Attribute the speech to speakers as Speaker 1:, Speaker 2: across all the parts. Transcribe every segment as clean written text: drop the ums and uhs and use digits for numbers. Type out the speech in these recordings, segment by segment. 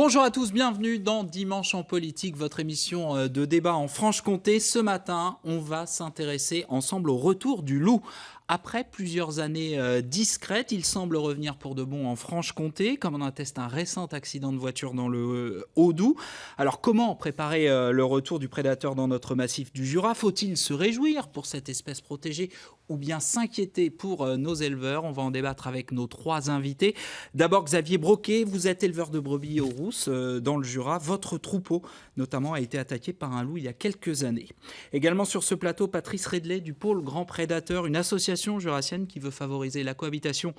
Speaker 1: Bonjour à tous, bienvenue dans Dimanche en politique, votre émission de débat en Franche-Comté. Ce matin, on va s'intéresser ensemble au retour du loup. Après plusieurs années discrètes, il semble revenir pour de bon en Franche-Comté, comme en atteste un récent accident de voiture dans le Haut-Doubs. Alors comment préparer le retour du prédateur dans notre massif du Jura? Faut-il se réjouir pour cette espèce protégée ou bien s'inquiéter pour nos éleveurs? On va en débattre avec nos trois invités. D'abord Xavier Broquet, vous êtes éleveur de brebis aux Rousses dans le Jura. Votre troupeau notamment a été attaqué par un loup il y a quelques années. Également sur ce plateau, Patrice Redley du Pôle Grand Prédateur, une association jurassienne qui veut favoriser la cohabitation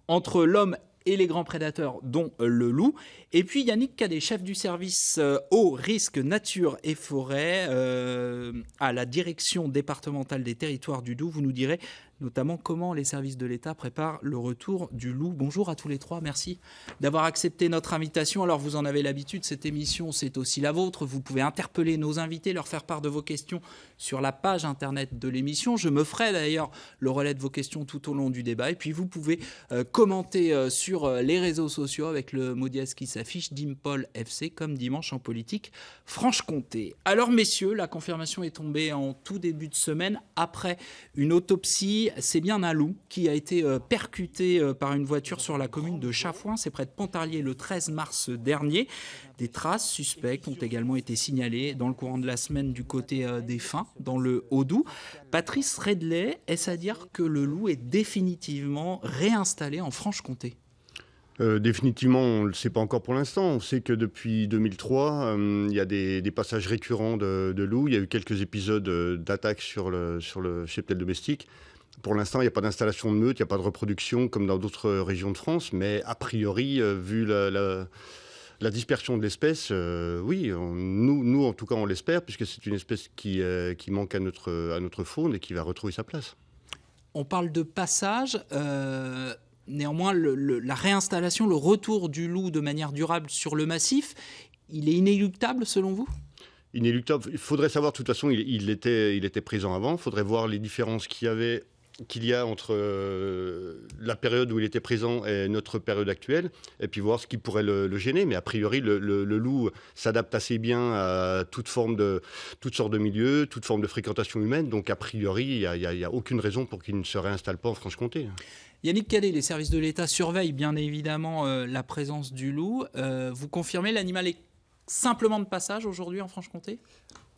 Speaker 1: entre l'homme et les grands prédateurs, dont le loup. Et puis Yannick Cadet, chef du service eau, risque, nature et forêt à la direction départementale des territoires du Doubs. Vous nous direz notamment comment les services de l'État préparent le retour du loup. Bonjour à tous les trois, merci d'avoir accepté notre invitation. Alors vous en avez l'habitude, cette émission c'est aussi la vôtre. Vous pouvez interpeller nos invités, leur faire part de vos questions sur la page internet de l'émission. Je me ferai d'ailleurs le relais de vos questions tout au long du débat. Et puis vous pouvez commenter sur les réseaux sociaux avec le mot dièse qui s'affiche, Dimpol FC, comme Dimanche en politique Franche-Comté. Alors messieurs, la confirmation est tombée en tout début de semaine après une autopsie. C'est bien un loup qui a été percuté par une voiture sur la commune de Chafouin, c'est près de Pontarlier, le 13 mars dernier. Des traces suspectes ont également été signalées dans le courant de la semaine du côté des Fins, dans le Haut-Doubs. Patrice Redley, est-ce à dire que le loup est définitivement réinstallé en Franche-Comté ?
Speaker 2: Définitivement, on ne le sait pas encore pour l'instant. On sait que depuis 2003, il y a des passages récurrents de loups. Il y a eu quelques épisodes d'attaques sur le cheptel domestique. Pour l'instant, il n'y a pas d'installation de meute, il n'y a pas de reproduction comme dans d'autres régions de France. Mais a priori, vu la dispersion de l'espèce, oui, nous en tout cas on l'espère, puisque c'est une espèce qui manque à notre faune et qui va retrouver sa place.
Speaker 1: On parle de passage. Néanmoins, la réinstallation, le retour du loup de manière durable sur le massif, il est inéluctable selon vous ?
Speaker 2: Inéluctable. Il faudrait savoir, de toute façon, il était présent avant. Il faudrait voir les différences qu'il y a entre la période où il était présent et notre période actuelle, et puis voir ce qui pourrait le gêner. Mais a priori, le loup s'adapte assez bien à toutes sortes de milieux, toute forme de fréquentation humaine. Donc a priori, il n'y a aucune raison pour qu'il ne se réinstalle pas en Franche-Comté.
Speaker 1: Yannick Cadet, les services de l'État surveillent bien évidemment la présence du loup. Vous confirmez, l'animal est simplement de passage aujourd'hui en Franche-Comté ?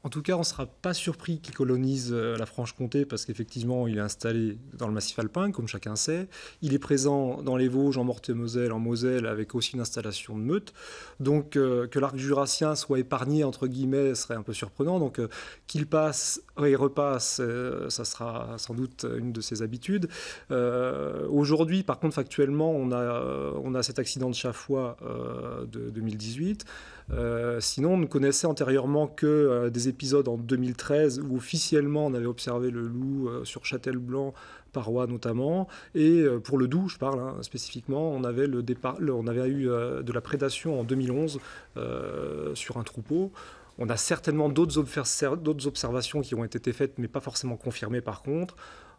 Speaker 3: En tout cas, on ne sera pas surpris qu'il colonise la Franche-Comté parce qu'effectivement, il est installé dans le massif alpin, comme chacun sait. Il est présent dans les Vosges, en Meurthe-et-Moselle, en Moselle, avec aussi une installation de meute. Donc, que l'arc jurassien soit épargné, entre guillemets, serait un peu surprenant. Donc, qu'il passe et repasse, ça sera sans doute une de ses habitudes. Aujourd'hui, par contre, factuellement, on a cet accident de Chafouin de 2018. Sinon, on ne connaissait antérieurement que des épisodes en 2013 où officiellement on avait observé le loup sur Châtel-Blanc, Parois notamment, et pour le Doubs, je parle spécifiquement, on avait eu de la prédation en 2011 sur un troupeau. On a certainement d'autres observations qui ont été faites, mais pas forcément confirmées par contre.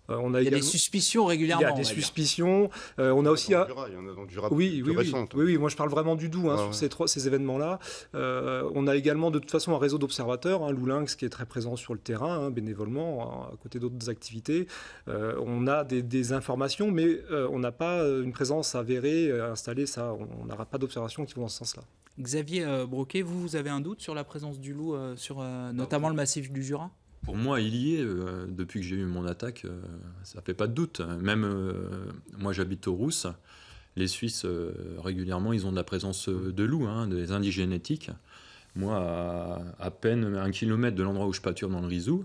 Speaker 1: Il y a des suspicions régulièrement.
Speaker 3: Il y a des suspicions. On a aussi...
Speaker 2: Il y en a dans le Jura plus récente.
Speaker 3: Oui, moi je parle vraiment du Doubs sur ces événements-là. On a également de toute façon un réseau d'observateurs, Loup Lynx, qui est très présent sur le terrain, bénévolement, à côté d'autres activités. On a des informations, mais on n'a pas une présence avérée, installée. Ça, on n'aura pas d'observations qui vont dans ce sens-là.
Speaker 1: Xavier Broquet, vous avez un doute sur la présence du loup sur notamment le massif du Jura ?
Speaker 4: Pour moi, il y est. Depuis que j'ai eu mon attaque, ça ne fait pas de doute. Même moi, j'habite aux Rousses. Les Suisses, régulièrement, ils ont de la présence de loups, des indices génétiques. Moi, à peine 1 kilomètre de l'endroit où je pâture dans le Rizou,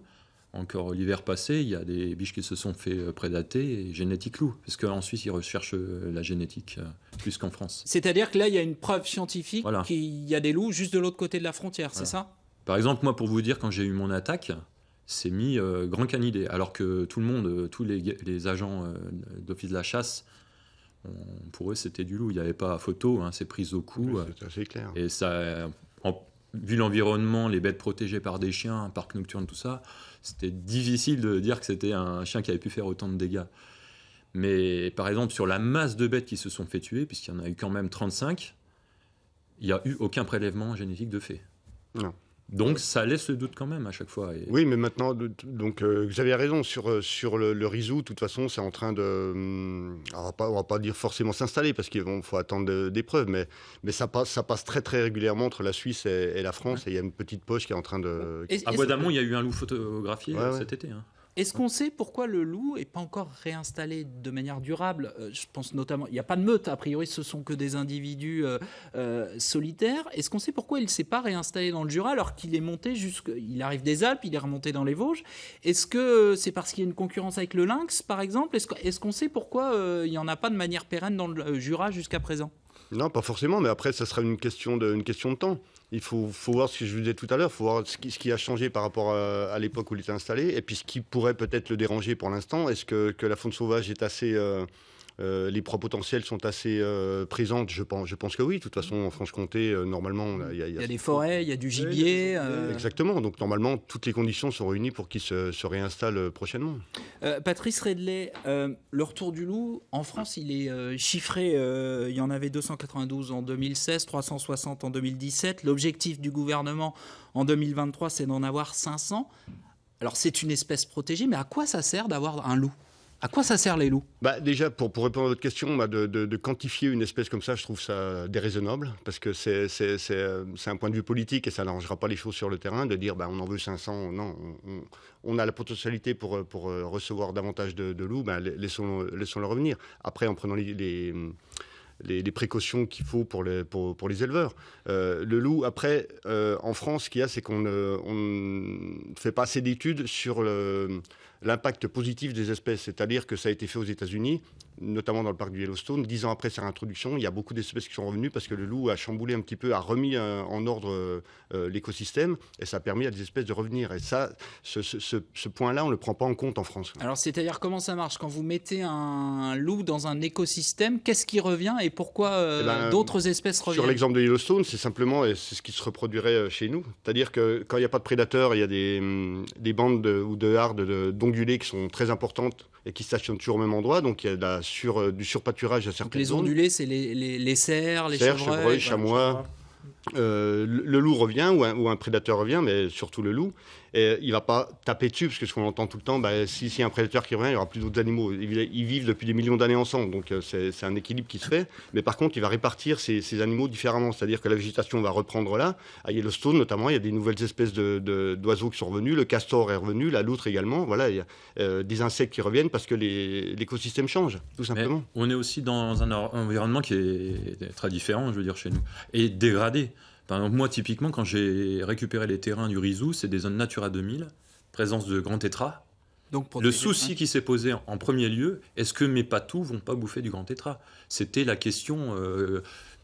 Speaker 4: encore l'hiver passé, il y a des biches qui se sont fait prédater, et génétique loup. Parce qu'en Suisse, ils recherchent la génétique plus qu'en France.
Speaker 1: C'est-à-dire que là, il y a une preuve scientifique qu'il y a des loups juste de l'autre côté de la frontière, c'est ça ?
Speaker 4: Par exemple, moi, pour vous dire, quand j'ai eu mon attaque, c'est mis grand canidé, alors que tout le monde, tous les agents d'office de la chasse, pour eux c'était du loup, il n'y avait pas photo, c'est prise au cou.
Speaker 2: C'est assez clair.
Speaker 4: Et ça, vu l'environnement, les bêtes protégées par des chiens, un parc nocturne, tout ça, c'était difficile de dire que c'était un chien qui avait pu faire autant de dégâts. Mais par exemple, sur la masse de bêtes qui se sont fait tuer, puisqu'il y en a eu quand même 35, il n'y a eu aucun prélèvement génétique de fait.
Speaker 2: Non.
Speaker 4: Donc ça laisse le doute quand même à chaque fois. Et...
Speaker 2: Oui, mais maintenant, donc vous avez raison sur le Rizou. De toute façon, c'est en train de, on va pas dire forcément s'installer parce qu'il faut attendre des preuves, mais ça passe très très régulièrement entre la Suisse et la France, et il y a une petite poche qui est en train de.
Speaker 4: À Bois d'Amont, il y a eu un loup photographié cet été. Hein.
Speaker 1: Est-ce qu'on sait pourquoi le loup n'est pas encore réinstallé de manière durable ? Je pense notamment, il n'y a pas de meute, a priori ce sont que des individus solitaires. Est-ce qu'on sait pourquoi il ne s'est pas réinstallé dans le Jura alors qu'il est monté il arrive des Alpes, il est remonté dans les Vosges ? Est-ce que c'est parce qu'il y a une concurrence avec le lynx, par exemple ? Est-ce qu'on sait pourquoi il n'y en a pas de manière pérenne dans le Jura jusqu'à présent ?
Speaker 2: Non, pas forcément, mais après, ça sera une question de temps. Il faut voir ce que je vous disais tout à l'heure, il faut voir ce qui a changé par rapport à l'époque où il était installé, et puis ce qui pourrait peut-être le déranger pour l'instant. Est-ce que la faune sauvage est assez... les proies potentielles sont assez présentes, je pense que oui. De toute façon, en Franche-Comté, normalement... Il
Speaker 1: y a des forêts, il y a du gibier.
Speaker 2: Exactement. Donc, normalement, toutes les conditions sont réunies pour qu'il se réinstalle prochainement.
Speaker 1: Patrice Redley, le retour du loup, en France, il est chiffré. Il y en avait 292 en 2016, 360 en 2017. L'objectif du gouvernement en 2023, c'est d'en avoir 500. Alors, c'est une espèce protégée, mais à quoi ça sert d'avoir un loup ? À quoi ça sert les loups ?
Speaker 2: Déjà, pour répondre à votre question, de quantifier une espèce comme ça, je trouve ça déraisonnable, parce que c'est un point de vue politique et ça n'arrangera pas les choses sur le terrain, de dire on en veut 500. Non, on a la potentialité pour recevoir davantage de loups, laissons-le revenir. Après, en prenant les précautions qu'il faut pour les éleveurs. Le loup, après, en France, ce qu'il y a, c'est qu'on ne fait pas assez d'études sur l'impact positif des espèces. C'est-à-dire que ça a été fait aux États-Unis, notamment dans le parc du Yellowstone. 10 ans après sa réintroduction, il y a beaucoup d'espèces qui sont revenues parce que le loup a chamboulé un petit peu, a remis en ordre l'écosystème, et ça a permis à des espèces de revenir. Et ça, ce point-là, on ne le prend pas en compte en France.
Speaker 1: Alors, c'est-à-dire, comment ça marche ? Quand vous mettez un loup dans un écosystème, qu'est-ce qui revient et pourquoi d'autres espèces reviennent ?
Speaker 2: Sur l'exemple de Yellowstone, c'est simplement, et c'est ce qui se reproduirait chez nous, c'est-à-dire que quand il n'y a pas de prédateurs, il y a des bandes ou de hardes d'ongulés qui sont très importantes et qui stationnent toujours au même endroit, donc il y a du surpâturage à certaines zones.
Speaker 1: Les ondulés, c'est les cerfs, les chevreuils,
Speaker 2: chamois. Le loup revient, ou un prédateur revient, mais surtout le loup. Et il ne va pas taper dessus, parce que ce qu'on entend tout le temps, s'il y a un prédateur qui revient, il n'y aura plus d'autres animaux. Ils vivent depuis des millions d'années ensemble, donc c'est un équilibre qui se fait. Mais par contre, il va répartir ces animaux différemment. C'est-à-dire que la végétation va reprendre là. À Yellowstone, notamment, il y a des nouvelles espèces d'oiseaux qui sont revenus. Le castor est revenu, la loutre également. Voilà, il y a des insectes qui reviennent parce que l'écosystème change, tout simplement.
Speaker 4: Mais on est aussi dans un environnement qui est très différent, je veux dire, chez nous, et dégradé. Par exemple, moi, typiquement, quand j'ai récupéré les terrains du Rizou, c'est des zones Natura 2000, présence de grands tétras. Donc, le souci qui s'est posé en premier lieu, est-ce que mes patous vont pas bouffer du grand tétras ? C'était la question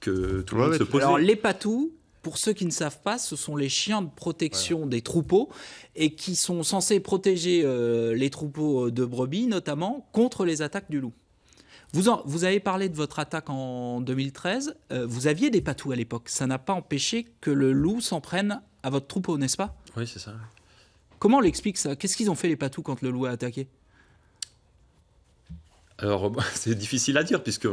Speaker 4: que tout le monde se posait.
Speaker 1: Alors, les patous, pour ceux qui ne savent pas, ce sont les chiens de protection des troupeaux et qui sont censés protéger les troupeaux de brebis, notamment, contre les attaques du loup. Vous avez parlé de votre attaque en 2013. Vous aviez des patous à l'époque. Ça n'a pas empêché que le loup s'en prenne à votre troupeau, n'est-ce pas ?
Speaker 4: Oui, c'est ça.
Speaker 1: Comment on l'explique ça ? Qu'est-ce qu'ils ont fait les patous quand le loup a attaqué ?
Speaker 4: Alors, c'est difficile à dire puisque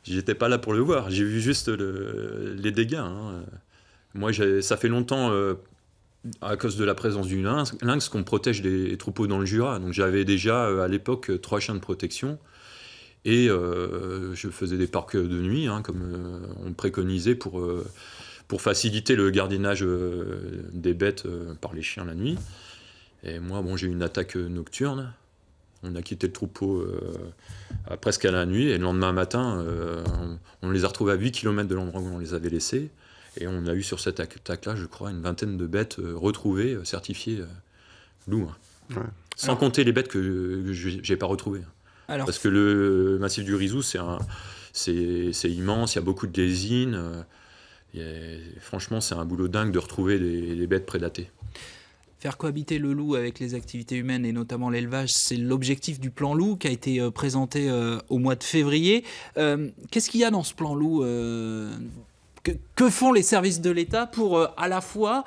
Speaker 4: j'étais pas là pour le voir. J'ai vu juste les dégâts. Hein. Moi, ça fait longtemps, à cause de la présence du lynx, qu'on protège les troupeaux dans le Jura. Donc, j'avais déjà à l'époque 3 chiens de protection. Et je faisais des parcs de nuit, comme on préconisait pour faciliter le gardiennage des bêtes par les chiens la nuit. Et moi, j'ai eu une attaque nocturne. On a quitté le troupeau presque à la nuit. Et le lendemain matin, on les a retrouvés à 8 km de l'endroit où on les avait laissés. Et on a eu sur cette attaque-là, je crois, une vingtaine de bêtes retrouvées, certifiées loups. Ouais. Sans compter les bêtes que je n'ai pas retrouvées. Parce que le massif du Rizou, c'est immense, il y a beaucoup de lésines. Franchement, c'est un boulot dingue de retrouver des bêtes prédatées.
Speaker 1: Faire cohabiter le loup avec les activités humaines et notamment l'élevage, c'est l'objectif du plan loup qui a été présenté au mois de février. Qu'est-ce qu'il y a dans ce plan loup ? Que font les services de l'État pour à la fois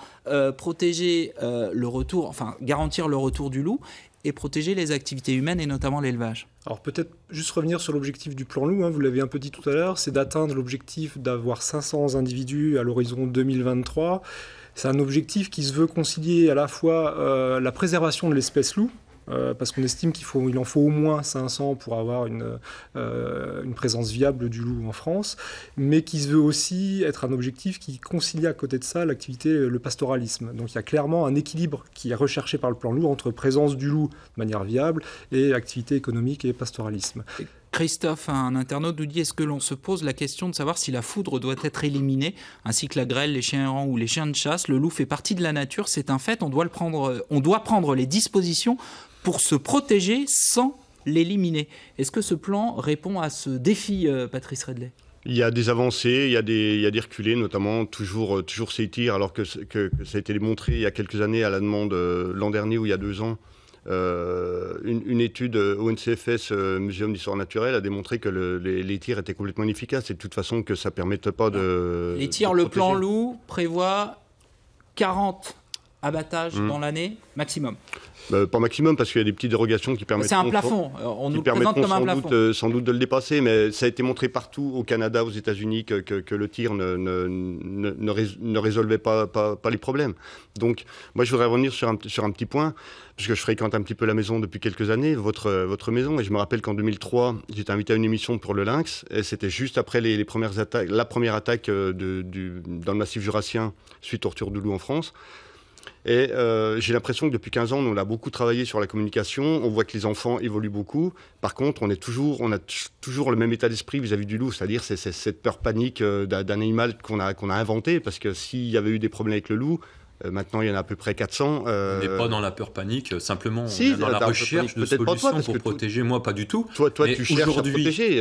Speaker 1: protéger le retour, enfin garantir le retour du loup et protéger les activités humaines et notamment l'élevage?
Speaker 3: Alors peut-être juste revenir sur l'objectif du plan loup, vous l'avez un peu dit tout à l'heure, c'est d'atteindre l'objectif d'avoir 500 individus à l'horizon 2023. C'est un objectif qui se veut concilier à la fois la préservation de l'espèce loup, parce qu'on estime qu'il en faut au moins 500 pour avoir une présence viable du loup en France, mais qui se veut aussi être un objectif qui concilie à côté de ça le pastoralisme. Donc il y a clairement un équilibre qui est recherché par le plan loup entre présence du loup de manière viable et activité économique et pastoralisme.
Speaker 1: Christophe, un internaute nous dit: est-ce que l'on se pose la question de savoir si la foudre doit être éliminée, ainsi que la grêle, les chiens errants ou les chiens de chasse? Le loup fait partie de la nature, c'est un fait, on doit prendre les dispositions pour se protéger sans l'éliminer. Est-ce que ce plan répond à ce défi, Patrice Redley?
Speaker 2: Il y a des avancées, il y a des reculés, notamment toujours CETIR, alors que ça a été démontré il y a quelques années à la demande l'an dernier ou il y a 2 ans. Une étude ONCFS, Muséum d'histoire naturelle, a démontré que les tirs étaient complètement inefficaces et de toute façon que ça ne permettait pas de...
Speaker 1: Les tirs, le plan loup prévoit 40 abattages dans l'année maximum.
Speaker 2: Pas maximum, parce qu'il y a des petites dérogations qui permettent...
Speaker 1: C'est un plafond, on nous le présente comme un plafond.
Speaker 2: Sans doute de le dépasser, mais ça a été montré partout, au Canada, aux États-Unis, que le tir ne résolvait pas les problèmes. Donc, moi, je voudrais revenir sur un petit point, parce que je fréquente un petit peu la maison depuis quelques années, votre maison, et je me rappelle qu'en 2003, j'étais invité à une émission pour le lynx, et c'était juste après les premières attaques, la première attaque dans le massif jurassien, suite au retour du loup en France. Et j'ai l'impression que depuis 15 ans, on a beaucoup travaillé sur la communication. On voit que les enfants évoluent beaucoup. Par contre, on a toujours le même état d'esprit vis-à-vis du loup. C'est-à-dire c'est cette peur panique d'un animal qu'on a inventé. Parce que s'il y avait eu des problèmes avec le loup, maintenant il y en a à peu près 400.
Speaker 4: On n'est pas dans la peur panique, simplement
Speaker 2: si,
Speaker 4: on est dans la recherche de solutions pour protéger. Moi, pas du tout.
Speaker 2: Toi tu cherches à protéger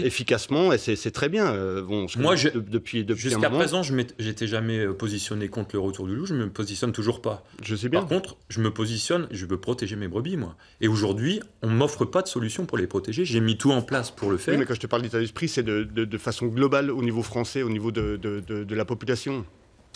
Speaker 2: efficacement et c'est très bien.
Speaker 4: Moi,
Speaker 2: depuis
Speaker 4: jusqu'à présent, je n'étais jamais positionné contre le retour du loup. Je ne me positionne toujours pas.
Speaker 2: Je sais bien.
Speaker 4: Par contre, je veux protéger mes brebis, moi. Et aujourd'hui, on ne m'offre pas de solution pour les protéger. J'ai mis tout en place pour le faire.
Speaker 2: Oui, mais quand je te parle d'état d'esprit, c'est de façon globale au niveau français, au niveau de la population.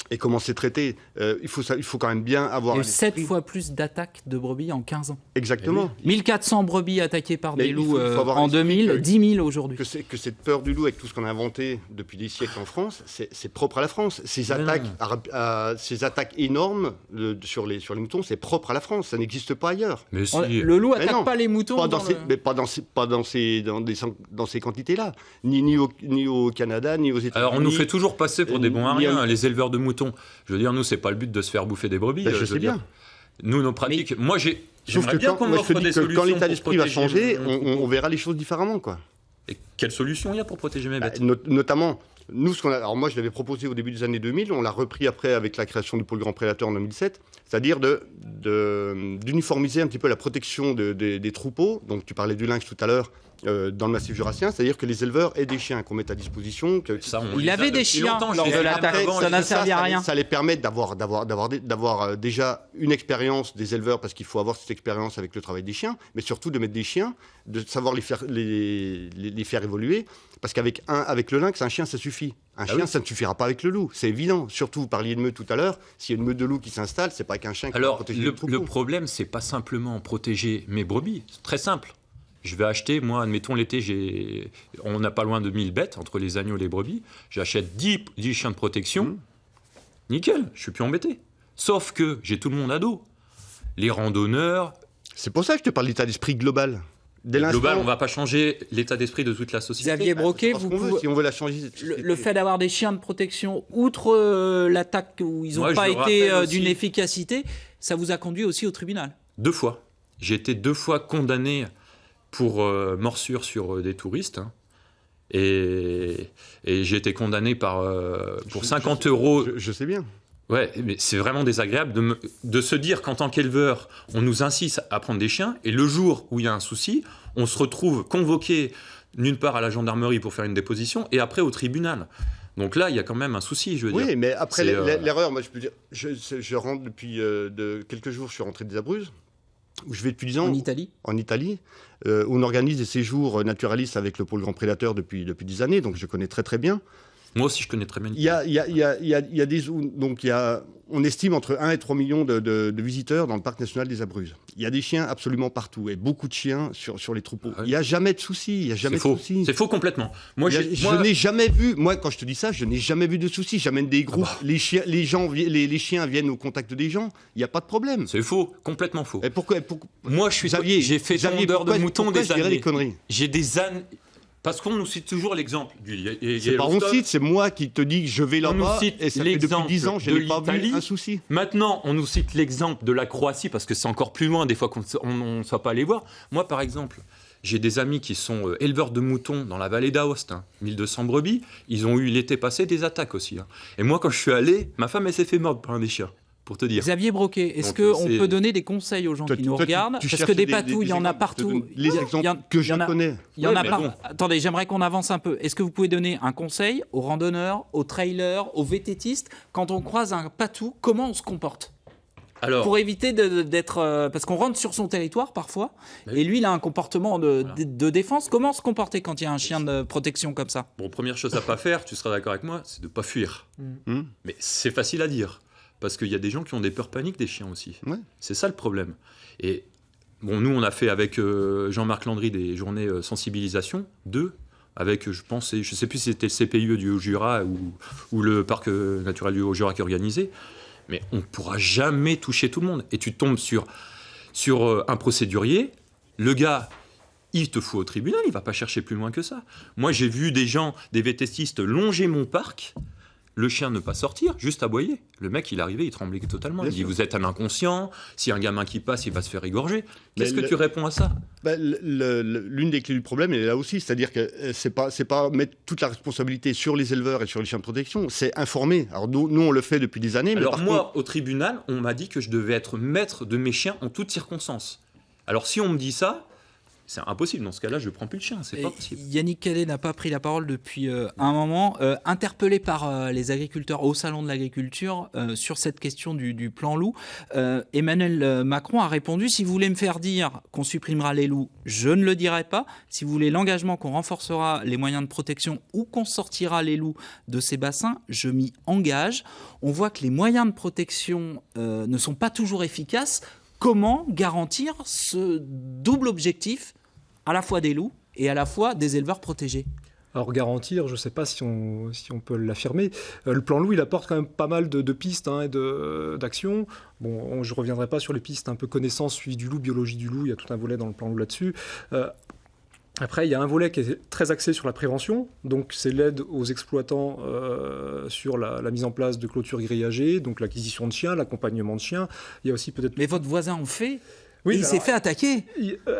Speaker 2: Et comment c'est traité. Il faut quand même bien avoir...
Speaker 1: Il y a eu 7 fois plus d'attaques de brebis en 15 ans.
Speaker 2: Exactement.
Speaker 1: 1400 brebis attaquées par des loups en 2000, 10 000 aujourd'hui.
Speaker 2: Que cette peur du loup, avec tout ce qu'on a inventé depuis des siècles en France, c'est propre à la France. Ces attaques énormes sur les moutons, c'est propre à la France. Ça n'existe pas ailleurs.
Speaker 4: Mais si.
Speaker 1: Le loup n'attaque pas les moutons.
Speaker 2: Pas dans ces quantités-là. Ni au Canada, ni aux États-Unis.
Speaker 4: Alors on nous fait toujours passer pour des bons à rien, les éleveurs de moutons. Je veux dire, nous, c'est pas le but de se faire bouffer des brebis.
Speaker 2: Je sais bien.
Speaker 4: Nous, nos pratiques...
Speaker 2: Mais... J'aimerais bien qu'on m'offre des solutions. Quand l'état d'esprit va changer, on verra les choses différemment, quoi.
Speaker 4: Et quelles solutions il y a pour protéger mes bêtes?
Speaker 2: Notamment, nous, alors moi, je l'avais proposé au début des années 2000, on l'a repris après avec la création du pôle Grand Prédateur en 2007, c'est-à-dire d'uniformiser un petit peu la protection des troupeaux. Donc, tu parlais du lynx tout à l'heure. Dans le massif jurassien, c'est-à-dire que les éleveurs aient des chiens qu'on met à disposition.
Speaker 1: Il avait des chiens lors de l'attaque, ça n'a servi à rien.
Speaker 2: Ça les permet d'avoir déjà une expérience des éleveurs, parce qu'il faut avoir cette expérience avec le travail des chiens, mais surtout de mettre des chiens, de savoir les faire évoluer, parce qu'avec le lynx, un chien, ça suffit. Un chien, ça ne suffira pas avec le loup, c'est évident. Surtout, vous parliez de meute tout à l'heure, s'il y a une meute de loup qui s'installe, c'est pas qu'un chien qui va protéger le troupeau.
Speaker 4: Le problème, c'est pas simplement protéger mes brebis, c'est très simple. Je vais acheter, moi, admettons l'été, on n'a pas loin de 1000 bêtes entre les agneaux et les brebis. J'achète 10 chiens de protection. Nickel, je suis plus embêté. Sauf que j'ai tout le monde à dos. Les randonneurs.
Speaker 2: C'est pour ça que je te parle d'état d'esprit global.
Speaker 4: Global, on ne va pas changer l'état d'esprit de toute la société.
Speaker 1: Xavier Broquet,
Speaker 2: si on veut la changer.
Speaker 1: Le fait d'avoir des chiens de protection, outre l'attaque où ils n'ont pas été d'une efficacité, ça vous a conduit aussi au tribunal?
Speaker 4: 2 fois. J'ai été 2 fois condamné pour morsure sur des touristes. Et j'ai été condamné pour 50 euros.
Speaker 2: Je sais bien.
Speaker 4: Ouais, mais c'est vraiment désagréable de se dire qu'en tant qu'éleveur, on nous insiste à prendre des chiens, et le jour où il y a un souci, on se retrouve convoqué d'une part à la gendarmerie pour faire une déposition, et après au tribunal. Donc là, il y a quand même un souci, je veux dire.
Speaker 2: Oui, mais après l'erreur, moi je peux dire, je rentre depuis quelques jours, je suis rentré des Abruzzes, où je vais depuis 10 ans. En Italie, où on organise des séjours naturalistes avec le pôle Grand Prédateur depuis 10 années, donc je connais très très bien.
Speaker 4: Moi aussi, je connais très bien.
Speaker 2: Il y a des zones, donc on estime entre 1 et 3 millions de visiteurs dans le parc national des Abruzzes. Il y a des chiens absolument partout et beaucoup de chiens sur les troupeaux. Il n'y a jamais de soucis. Il y a jamais de soucis.
Speaker 4: C'est faux complètement.
Speaker 2: Je n'ai jamais vu. Moi, quand je te dis ça, je n'ai jamais vu de soucis. J'amène des groupes. Les chiens viennent au contact des gens. Il n'y a pas de problème.
Speaker 4: C'est faux, complètement faux.
Speaker 2: Et pourquoi
Speaker 5: Moi, j'ai fait tondeur de moutons des années.
Speaker 2: Des conneries.
Speaker 5: J'ai des années.
Speaker 4: Parce qu'on nous cite toujours l'exemple du
Speaker 2: C'est pas on cite, c'est moi qui te dis que je vais là-bas et ça fait depuis 10 ans, je n'ai pas vu un souci.
Speaker 5: Maintenant, on nous cite l'exemple de la Croatie parce que c'est encore plus loin des fois qu'on ne soit pas allé voir.
Speaker 4: Moi, par exemple, j'ai des amis qui sont éleveurs de moutons dans la vallée d'Aoste, 1200 brebis. Ils ont eu l'été passé des attaques aussi. Et moi, quand je suis allé, ma femme, elle s'est fait mordre par un des chiens. Pour te dire.
Speaker 1: Xavier Broquet, est-ce qu'on peut donner des conseils aux gens qui nous regardent? Parce que des patous, il y en a partout.
Speaker 2: Les exemples que je connais.
Speaker 1: Il y en a pas. Attendez, j'aimerais qu'on avance un peu. Est-ce que vous pouvez donner un conseil aux randonneurs, aux trailers, aux VTTistes quand on croise un patou, comment on se comporte? Alors, pour éviter d'être... parce qu'on rentre sur son territoire parfois, et lui, il a un comportement de défense. Comment se comporter quand il y a un chien de protection comme ça?
Speaker 4: Bon, première chose à pas faire, tu seras d'accord avec moi, c'est de ne pas fuir. Mais c'est facile à dire. Parce qu'il y a des gens qui ont des peurs paniques des chiens aussi. Ouais. C'est ça le problème. Et bon, nous, on a fait avec Jean-Marc Landry des journées sensibilisation, avec, je ne sais plus si c'était le CPIE du Haut-Jura ou le parc naturel du Haut-Jura qui organisait, mais on ne pourra jamais toucher tout le monde. Et tu tombes sur un procédurier, le gars, il te fout au tribunal, il ne va pas chercher plus loin que ça. Moi, j'ai vu des VTTistes longer mon parc, le chien ne pas sortir, juste aboyer. Le mec, il est arrivé, il tremblait totalement. Il dit, vous êtes un inconscient, si un gamin qui passe, il va se faire égorger. Qu'est-ce que tu réponds à ça?
Speaker 2: L'une des clés du problème, elle est là aussi. C'est-à-dire que c'est pas mettre toute la responsabilité sur les éleveurs et sur les chiens de protection, c'est informer. Alors nous on le fait depuis des années.
Speaker 4: Alors moi, au tribunal, on m'a dit que je devais être maître de mes chiens en toutes circonstances. Alors si on me dit ça, c'est impossible. Dans ce cas-là, je ne prends plus le chien. C'est pas possible.
Speaker 1: Yannick Cadet n'a pas pris la parole depuis un moment. Interpellé par les agriculteurs au Salon de l'Agriculture sur cette question du plan loup, Emmanuel Macron a répondu « Si vous voulez me faire dire qu'on supprimera les loups, je ne le dirai pas. Si vous voulez l'engagement qu'on renforcera les moyens de protection ou qu'on sortira les loups de ces bassins, je m'y engage. » On voit que les moyens de protection ne sont pas toujours efficaces. Comment garantir ce double objectif à la fois des loups et à la fois des éleveurs protégés?
Speaker 3: Alors garantir, je ne sais pas si on peut l'affirmer. Le plan loup, il apporte quand même pas mal de pistes et d'actions. Bon, je ne reviendrai pas sur les pistes un peu connaissance, suivi du loup, biologie du loup, il y a tout un volet dans le plan loup là-dessus. Après, il y a un volet qui est très axé sur la prévention, donc c'est l'aide aux exploitants sur la mise en place de clôtures grillagées, donc l'acquisition de chiens, l'accompagnement de chiens. Il y a aussi peut-être...
Speaker 1: Mais votre voisin en fait?
Speaker 3: Oui,
Speaker 1: il s'est fait attaquer.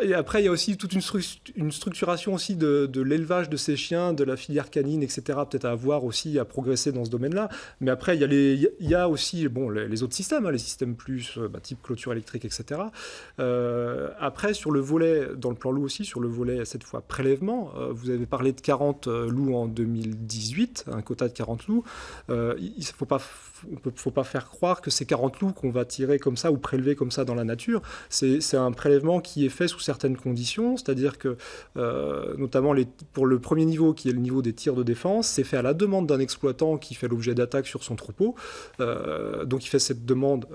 Speaker 3: Et après, il y a aussi toute une structuration aussi de l'élevage de ces chiens, de la filière canine, etc. Peut-être à avoir aussi, à progresser dans ce domaine-là. Mais après, il y a aussi les autres systèmes, les systèmes plus type clôture électrique, etc. Après, sur le volet, dans le plan loup aussi, sur le volet, cette fois, prélèvement, vous avez parlé de 40 loups en 2018, un quota de 40 loups. Il ne faut pas faire croire que ces 40 loups qu'on va tirer comme ça ou prélever comme ça dans la nature, c'est un prélèvement qui est fait sous certaines conditions, c'est-à-dire que notamment pour le premier niveau, qui est le niveau des tirs de défense, c'est fait à la demande d'un exploitant qui fait l'objet d'attaques sur son troupeau. Donc il fait cette demande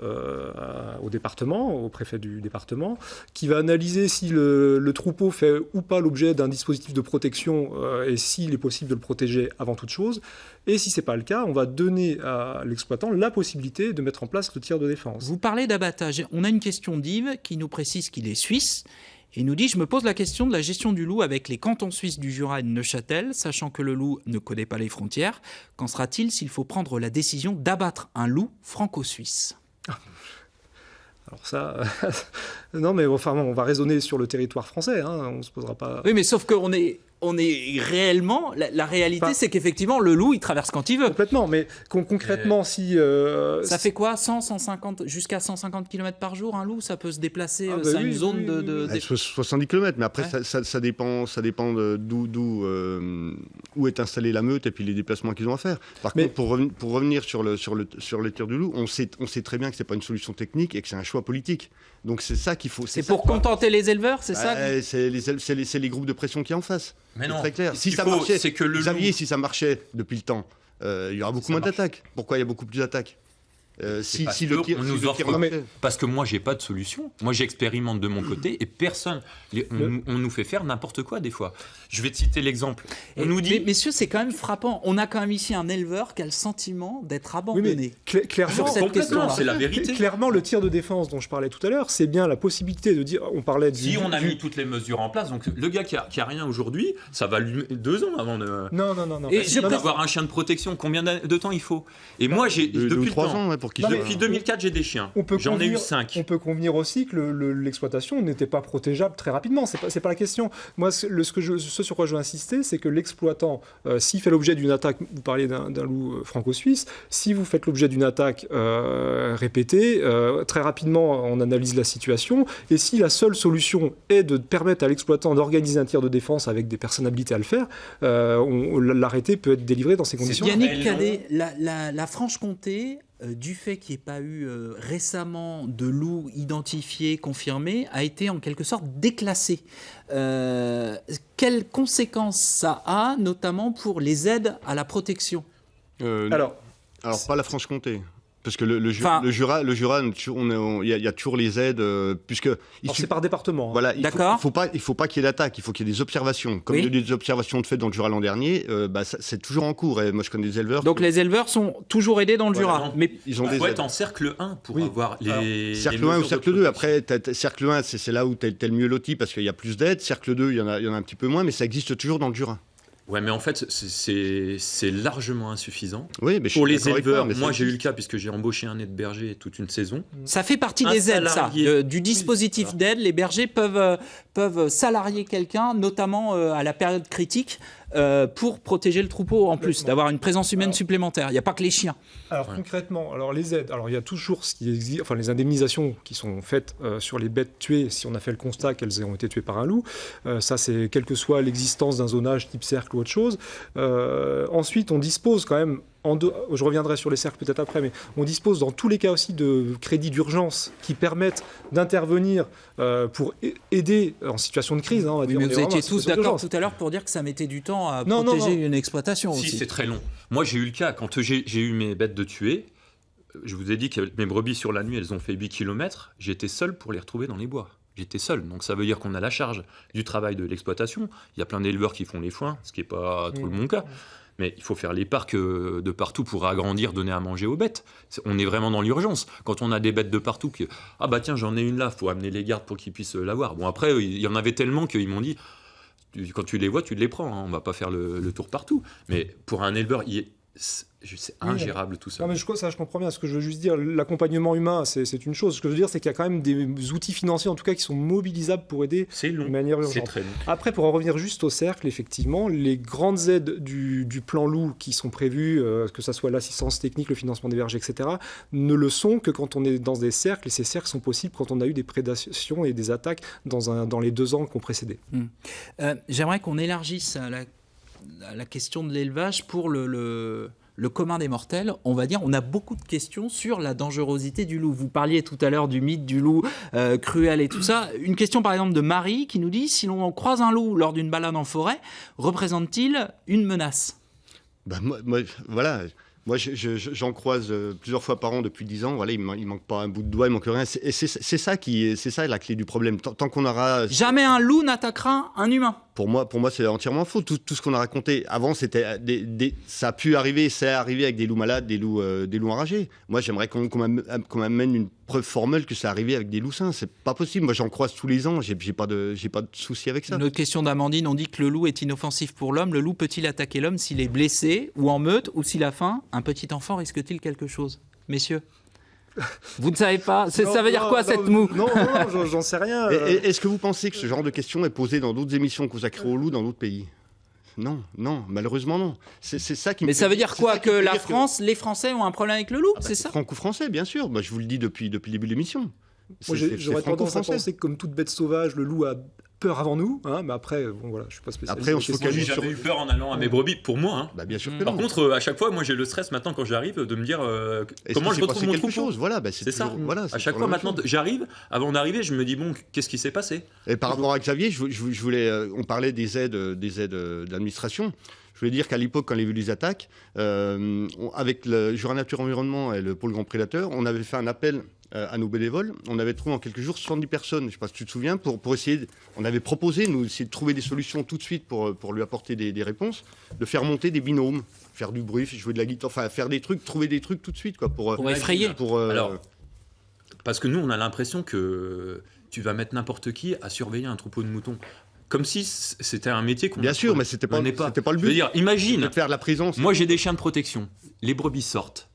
Speaker 3: au département, au préfet du département, qui va analyser si le troupeau fait ou pas l'objet d'un dispositif de protection et s'il est possible de le protéger avant toute chose. Et si ce n'est pas le cas, on va donner à l'exploitant la possibilité de mettre en place le tir de défense.
Speaker 1: Vous parlez d'abattage. On a une question d'Yves qui nous précise qu'il est suisse. Et il nous dit « Je me pose la question de la gestion du loup avec les cantons suisses du Jura et de Neuchâtel, sachant que le loup ne connaît pas les frontières. Qu'en sera-t-il s'il faut prendre la décision d'abattre un loup franco-suisse ?»
Speaker 3: Alors ça, non mais enfin on va raisonner sur le territoire français, on se posera pas...
Speaker 1: Oui mais sauf qu'on est réellement, la réalité c'est qu'effectivement le loup il traverse quand il veut.
Speaker 3: Complètement, mais concrètement si...
Speaker 1: Ça fait quoi 150, jusqu'à 150 km par jour un loup, ça peut se déplacer, ça a une zone de...
Speaker 2: 70 km, mais après ça dépend où est installée la meute et puis les déplacements qu'ils ont à faire. Par contre, pour revenir sur le tir du loup, on sait très bien que c'est pas une solution technique et que c'est un choix politique. Donc c'est ça qu'il faut.
Speaker 1: C'est pour contenter les éleveurs, c'est ça
Speaker 2: c'est les groupes de pression qui en face.
Speaker 4: Mais non,
Speaker 2: très clair. Si ça marchait, Xavier, si ça marchait depuis le temps, il y aura beaucoup moins d'attaques. Pourquoi il y a beaucoup plus d'attaques si le tir,
Speaker 5: on nous offre, parce que moi j'ai pas de solution. Moi j'expérimente de mon côté et personne. On nous fait faire n'importe quoi des fois. Je vais te citer l'exemple. On nous dit,
Speaker 1: messieurs, c'est quand même frappant. On a quand même ici un éleveur qui a le sentiment d'être abandonné.
Speaker 3: Oui, clairement,
Speaker 1: sur cette question-là.
Speaker 5: c'est la vérité.
Speaker 3: Clairement, le tir de défense dont je parlais tout à l'heure, c'est bien la possibilité de dire. On parlait
Speaker 5: si on a mis toutes les mesures en place, donc le gars qui a rien aujourd'hui, ça va lui 2 ans avant de.
Speaker 3: Non.
Speaker 5: Et d'avoir un chien de protection, combien de temps il faut? Et moi j'ai depuis
Speaker 2: 3 ans,
Speaker 5: depuis 2004, j'ai des chiens. J'en ai eu 5.
Speaker 3: On peut convenir aussi que l'exploitation n'était pas protégeable très rapidement. C'est pas la question. Moi, ce sur quoi je veux insister, c'est que l'exploitant, s'il fait l'objet d'une attaque, vous parliez d'un loup franco-suisse, si vous faites l'objet d'une attaque répétée, très rapidement, on analyse la situation. Et si la seule solution est de permettre à l'exploitant d'organiser un tir de défense avec des personnes habilitées à le faire, l'arrêté peut être délivré dans ces conditions.
Speaker 1: Yannick Cadet, la Franche-Comté, du fait qu'il n'y ait pas eu récemment de loups identifiés, confirmés, a été en quelque sorte déclassé. Quelles conséquences ça a, notamment pour les aides à la protection?
Speaker 2: Alors pas la Franche-Comté. Parce que le Jura, il y a toujours les aides, puisque...
Speaker 3: c'est par département.
Speaker 2: Voilà, il ne faut pas qu'il y ait d'attaque, il faut qu'il y ait des observations. Comme il y a eu des observations de fait dans le Jura l'an dernier, c'est toujours en cours. Et moi, je connais des éleveurs...
Speaker 1: Donc les éleveurs sont toujours aidés dans le Jura.
Speaker 5: Non,
Speaker 1: mais
Speaker 5: ils ont des aides en cercle 1 pour avoir les...
Speaker 2: Cercle 1 ou cercle 2. Après, cercle 1, c'est là où tu es le mieux loti parce qu'il y a plus d'aides. Cercle 2, il y en a un petit peu moins, mais ça existe toujours dans le Jura.
Speaker 5: Ouais, mais en fait, c'est largement insuffisant.
Speaker 2: Oui, mais
Speaker 5: pour les éleveurs, moi j'ai eu le cas puisque j'ai embauché un aide-berger toute une saison.
Speaker 1: Ça fait partie des aides, ça. Du dispositif d'aide, les bergers peuvent salarier quelqu'un, notamment à la période critique, pour protéger le troupeau en plus, d'avoir une présence humaine supplémentaire. Il n'y a pas que les chiens.
Speaker 3: Alors concrètement, les aides, il y a toujours ce qui existe, les indemnisations qui sont faites sur les bêtes tuées, si on a fait le constat qu'elles ont été tuées par un loup. Ça, c'est quelle que soit l'existence d'un zonage type cercle ou autre chose. Ensuite, on dispose quand même, je reviendrai sur les cercles peut-être après, mais on dispose dans tous les cas aussi de crédits d'urgence qui permettent d'intervenir pour aider en situation de crise. On va dire,
Speaker 1: mais vous étiez tous d'accord tout à l'heure pour dire que ça mettait du temps à protéger une exploitation aussi.
Speaker 5: Si, c'est très long. Moi, j'ai eu le cas, quand j'ai eu mes bêtes de tuer, je vous ai dit que mes brebis sur la nuit, elles ont fait 8 km, j'étais seul pour les retrouver dans les bois. J'étais seul, donc ça veut dire qu'on a la charge du travail de l'exploitation. Il y a plein d'éleveurs qui font les foins, ce qui n'est pas trop mon cas. Mais il faut faire les parcs de partout pour agrandir, donner à manger aux bêtes. On est vraiment dans l'urgence. Quand on a des bêtes de partout, tiens, j'en ai une là, il faut amener les gardes pour qu'ils puissent l'avoir. Bon, après, il y en avait tellement qu'ils m'ont dit, quand tu les vois, tu les prends. On ne va pas faire le tour partout. Mais pour un éleveur, c'est ingérable tout ça.
Speaker 3: Non, mais je comprends bien. Ce que je veux juste dire, l'accompagnement humain, c'est une chose. Ce que je veux dire, c'est qu'il y a quand même des outils financiers, en tout cas, qui sont mobilisables pour aider de manière urgente.
Speaker 5: C'est très long.
Speaker 3: Après, pour en revenir juste au cercle, effectivement, les grandes aides du plan loup qui sont prévues, que ce soit l'assistance technique, le financement des bergers, etc., ne le sont que quand on est dans des cercles. Et ces cercles sont possibles quand on a eu des prédations et des attaques dans les 2 ans qui ont précédé.
Speaker 1: J'aimerais qu'on élargisse à la question de l'élevage pour le commun des mortels. On va dire, on a beaucoup de questions sur la dangerosité du loup. Vous parliez tout à l'heure du mythe du loup cruel et tout ça. Une question par exemple de Marie qui nous dit, si l'on croise un loup lors d'une balade en forêt, représente-t-il une menace?
Speaker 2: Voilà. Moi, j'en croise plusieurs fois par an depuis 10 ans. Voilà, il manque pas un bout de doigt, il manque rien. C'est ça la clé du problème. Tant qu'on aura...
Speaker 1: Jamais un loup n'attaquera un humain.
Speaker 2: Pour moi, c'est entièrement faux. Tout ce qu'on a raconté avant, c'était ça a pu arriver, c'est arrivé avec des loups malades, des loups enragés. Moi, j'aimerais qu'on m'amène une preuve formelle que ça arrivé avec des loups sains. C'est pas possible. Moi, j'en croise tous les ans. J'ai pas de souci avec ça.
Speaker 1: Une autre question d'Amandine. On dit que le loup est inoffensif pour l'homme. Le loup peut-il attaquer l'homme s'il est blessé ou en meute ou s'il a faim? Un petit enfant risque-t-il quelque chose, messieurs? Vous ne savez pas? Ça veut dire quoi cette moue?
Speaker 3: Non, j'en sais rien.
Speaker 2: Est-ce que vous pensez que ce genre de question est posée dans d'autres émissions consacrées au loup dans d'autres pays? Non, malheureusement non. C'est ça qui.
Speaker 1: Mais ça veut dire quoi? Que la France, les Français ont un problème avec le loup, c'est ça?
Speaker 2: Franco-français, bien sûr. Moi, je vous le dis depuis le début de l'émission.
Speaker 3: J'aurais tendance à penser que comme toute bête sauvage, le loup a peur avant nous, mais après, je suis pas spécialiste.
Speaker 2: Après, on se focalise sur...
Speaker 5: J'ai jamais eu peur en allant à mes brebis, pour moi.
Speaker 2: Bien sûr.
Speaker 5: Par contre, à chaque fois, moi, j'ai le stress maintenant quand j'arrive de me dire comment je retrouve mon troupeau.
Speaker 2: Voilà,
Speaker 5: c'est ça. À chaque fois, maintenant, j'arrive. Avant d'arriver, je me dis qu'est-ce qui s'est passé?
Speaker 2: Et par rapport à Xavier, je voulais, on parlait des aides d'administration. Je voulais dire qu'à l'époque, quand il y a eu les attaques, avec le Jura Nature Environnement et le Pôle Grand Prédateur, on avait fait un appel à nos bénévoles. On avait trouvé en quelques jours 70 personnes, je ne sais pas si tu te souviens, pour essayer, on avait proposé, nous, essayer de trouver des solutions tout de suite pour lui apporter des réponses, de faire monter des binômes, faire du bruit, jouer de la guitare, enfin faire des trucs, trouver des trucs tout de suite, quoi,
Speaker 1: pour effrayer.
Speaker 5: Alors, parce que nous, on a l'impression que tu vas mettre n'importe qui à surveiller un troupeau de moutons. Comme si c'était un métier qu'on...
Speaker 2: Bien sûr, mais c'était pas le but.
Speaker 5: Je veux dire, imagine,
Speaker 2: de faire de la présence.
Speaker 5: Moi j'ai des chiens de protection, les brebis sortent.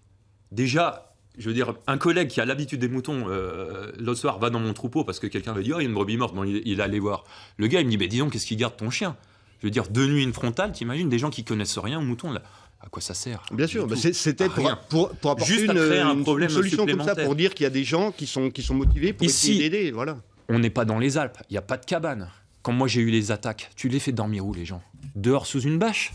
Speaker 5: Déjà, je veux dire, un collègue qui a l'habitude des moutons, l'autre soir va dans mon troupeau parce que quelqu'un va dire, oh, il y a une brebis morte, bon, il est allé voir. Le gars il me dit, mais dis donc, qu'est-ce qu'il garde ton chien? Je veux dire, de nuit une frontale, t'imagines des gens qui connaissent rien aux moutons là. À quoi ça sert?
Speaker 2: Bien sûr, c'était pour apporter
Speaker 5: juste à créer un problème
Speaker 2: une solution comme ça, pour dire qu'il y a des gens qui sont motivés pour essayer d'aider. Voilà.
Speaker 5: On n'est pas dans les Alpes, il n'y a pas de cabane. Quand moi j'ai eu les attaques, tu les fais dormir où les gens? Dehors sous une bâche?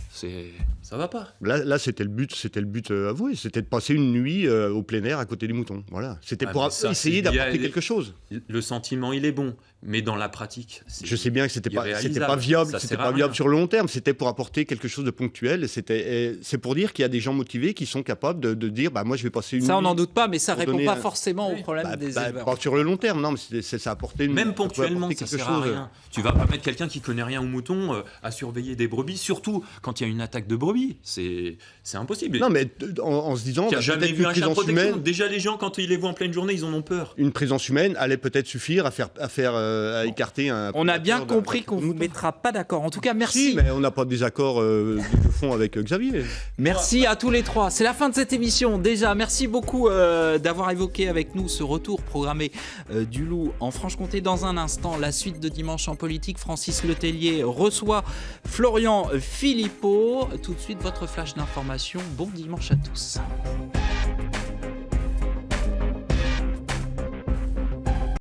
Speaker 5: Ça va pas.
Speaker 2: Là c'était le but avoué, c'était de passer une nuit au plein air à côté des moutons. Voilà, c'était pour essayer d'apporter quelque chose.
Speaker 5: Le sentiment il est bon, mais dans la pratique,
Speaker 2: je sais bien que c'était pas viable, sur le long terme. C'était pour apporter quelque chose de ponctuel. C'est pour dire qu'il y a des gens motivés qui sont capables de dire, bah moi je vais passer une nuit.
Speaker 1: Ça on n'en doute pas, mais ça répond pas forcément au problème des éleveurs.
Speaker 2: Pas sur le long terme, non, mais ça apporte
Speaker 5: même ponctuellement, ça sert à rien. Tu vas pas mettre quelqu'un qui connaît rien aux moutons à surveiller des brebis, surtout quand il y a une attaque de brebis. C'est imposible.
Speaker 2: Non, mais en se disant...
Speaker 5: Tu n'as jamais vu un chien de protection. Déjà, les gens, quand ils les voient en pleine journée, ils en ont peur.
Speaker 2: Une présence humaine allait peut-être suffire à écarter un...
Speaker 1: On a bien compris qu'on ne vous mettra pas d'accord. En tout cas, merci.
Speaker 2: Si, mais on n'a pas de désaccord de fond avec Xavier.
Speaker 1: Merci à tous les trois. C'est la fin de cette émission. Déjà, merci beaucoup d'avoir évoqué avec nous ce retour programmé du loup en Franche-Comté. Dans un instant, la suite de Dimanche en politique. Francis Letellier reçoit Florian Philippot. Tout de suite, votre flash d'information. Bon dimanche à tous.